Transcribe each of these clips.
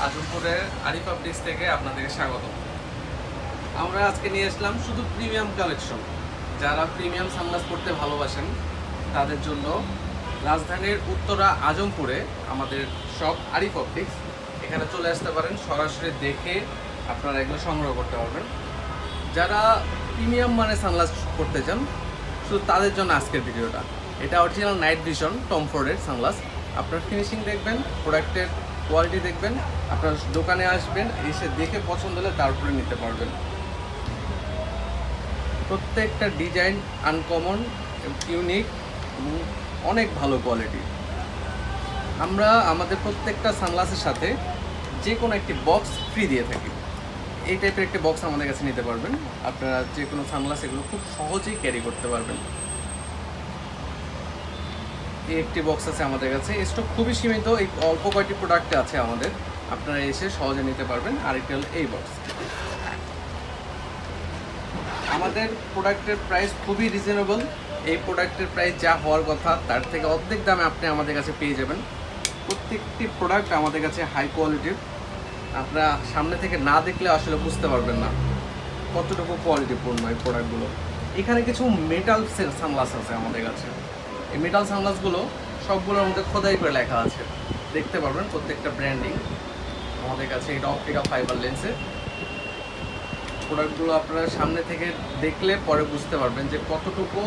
আজমপুরের Arif optics থেকে আপনাদেরকে স্বাগত। আমরা আজকে নিয়ে আসলাম শুধু প্রিমিয়াম কালেকশন। যারা প্রিমিয়াম সানগ্লাস পড়তে ভালোবাসেন তাদের জন্য রাজধানীর উত্তরা আজমপুরে আমাদের শপ আরিফ অপটিক্স, এখানে চলে আসতে পারেন। সরাসরি দেখে আপনারা এগুলো সংগ্রহ করতে পারবেন। যারা প্রিমিয়াম মানে সানগ্লাস পড়তে চান শুধু তাদের জন্য আজকের ভিডিওটা। এটা অরিজিনাল নাইট ভিশন টম ফোর্ডের সানগ্লাস। আপনার ফিনিশিং দেখবেন, প্রোডাক্টের কোয়ালিটি দেখবেন, আপনার দোকানে আসবেন, এসে দেখে পছন্দ হলে তারপরে নিতে পারবেন। প্রত্যেকটা ডিজাইন আনকমন, ইউনিক এবং অনেক ভালো কোয়ালিটি। আমরা আমাদের প্রত্যেকটা সানগ্লাসের সাথে যে কোনো একটি বক্স ফ্রি দিয়ে থাকি। এই টাইপের একটি বক্স আমাদের কাছে নিতে পারবেন। আপনারা যে কোনো সানগ্লাস এগুলো খুব সহজেই ক্যারি করতে পারবেন। এই একটি বক্স আছে আমাদের কাছে, স্টক খুবই সীমিত, এই অল্প কয়েকটি প্রোডাক্টে আছে আমাদের, আপনারা এসে সহজে নিতে পারবেন। আরেকটি হল এই বক্স। আমাদের প্রোডাক্টের প্রাইস খুবই রিজনেবল। এই প্রোডাক্টের প্রাইস যা হওয়ার কথা তার থেকে অর্ধেক দামে আপনি আমাদের কাছে পেয়ে যাবেন। প্রত্যেকটি প্রোডাক্ট আমাদের কাছে হাই কোয়ালিটির। আপনারা সামনে থেকে না দেখলে আসলে বুঝতে পারবেন না কতটুকু কোয়ালিটিপূর্ণ এই প্রোডাক্টগুলো। এখানে কিছু মেটাল সানগ্লাস আছে আমাদের কাছে। এই মেটাল সানগ্লাসগুলো সবগুলোর মধ্যে খোদাই করে লেখা আছে, দেখতে পারবেন প্রত্যেকটা ব্র্যান্ডিং আমাদের কাছে। এটা অপটিক্যাল ফাইবার লেন্সের প্রোডাক্টগুলো আপনারা সামনে থেকে দেখলে পরে বুঝতে পারবেন যে কতটুকু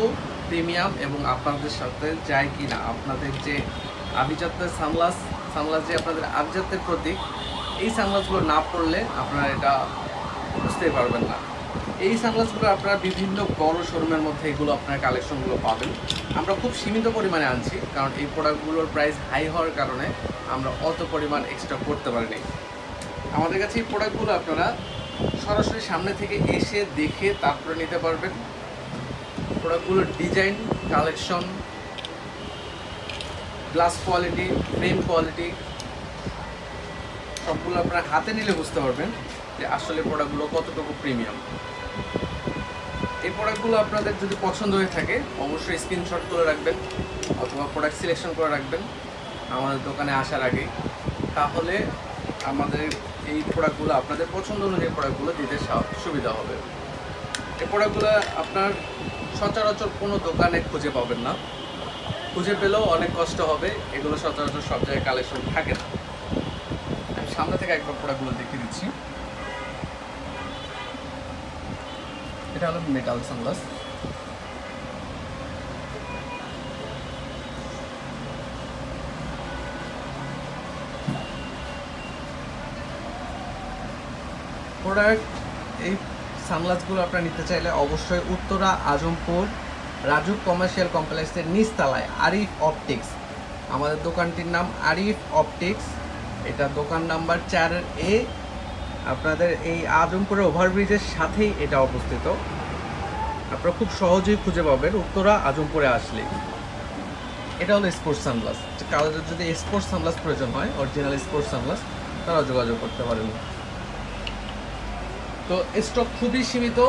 প্রিমিয়াম এবং আপনাদের সাথে যায় কি না। আপনাদের যে আভিজাত্যের সানগ্লাস যে আপনাদের আভিজাত্যের প্রতীক, এই সানগ্লাসগুলো না পড়লে আপনারা এটা বুঝতেই পারবেন না। এই সানগ্লাসগুলো আপনারা বিভিন্ন বড় শোরুমের মধ্যে এগুলো আপনার কালেকশনগুলো পাবেন। আমরা খুব সীমিত পরিমাণে আনছি, কারণ এই প্রোডাক্টগুলোর প্রাইস হাই হওয়ার কারণে আমরা অত পরিমাণ এক্সট্রা করতে পারিনি। আমাদের কাছে এই প্রোডাক্টগুলো আপনারা সরাসরি সামনে থেকে এসে দেখে তারপরে নিতে পারবেন। প্রোডাক্টগুলোর design, collection, glass quality, frame quality সবগুলো আপনারা হাতে নিলে বুঝতে পারবেন যে আসলে প্রোডাক্টগুলো কতটুকু প্রিমিয়াম। এই প্রোডাক্টগুলো আপনাদের যদি পছন্দ হয়ে থাকে অবশ্যই স্ক্রিনশট করে রাখবেন অথবা প্রোডাক্ট সিলেকশন করে রাখবেন আমাদের দোকানে আসার আগে। তাহলে আমাদের এই প্রোডাক্টগুলো আপনাদের পছন্দ অনুযায়ী প্রোডাক্টগুলো দিতে সুবিধা হবে। এই প্রোডাক্টগুলো আপনার সচরাচর কোনো দোকানে খুঁজে পাবেন না, খুঁজে পেলেও অনেক কষ্ট হবে। এগুলো সচরাচর সব জায়গায় কালেকশন থাকে না। আমি সামনে থেকে একবার প্রোডাক্টগুলো দেখিয়ে দিচ্ছি। এটা হলো মেটাল সানগ্লাস। প্রোডাক্ট এই সানগ্লাসগুলো আপনারা নিতে চাইলে অবশ্যই উত্তরা আজমপুর রাজু কমার্শিয়াল কমপ্লেক্সের নিচতলায় আরিফ অপটিক্স। আমাদের দোকানটির নাম আরিফ অপটিক্স। এটা দোকান নাম্বার 4A। আপনাদের এই আজমপুরের ওভারব্রিজের সাথেই এটা অবস্থিত। আপনারা খুব সহজেই খুঁজে পাবেন উত্তরা আজমপুরে আসলে। এটা হলো স্পোর্টস সানগ্লাস। কারোর যদি স্পোর্টস সানগ্লাস প্রয়োজন হয়, অরিজিনাল স্পোর্টস সানগ্লাস, তারাও যোগাযোগ করতে পারেন। তো স্টক খুবই সীমিত,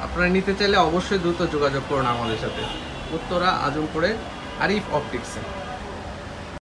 আপনারা নিতে চাইলে অবশ্যই দ্রুত যোগাযোগ করুন আমাদের সাথে উত্তরা আজমপুরে আরিফ অপটিক্সে।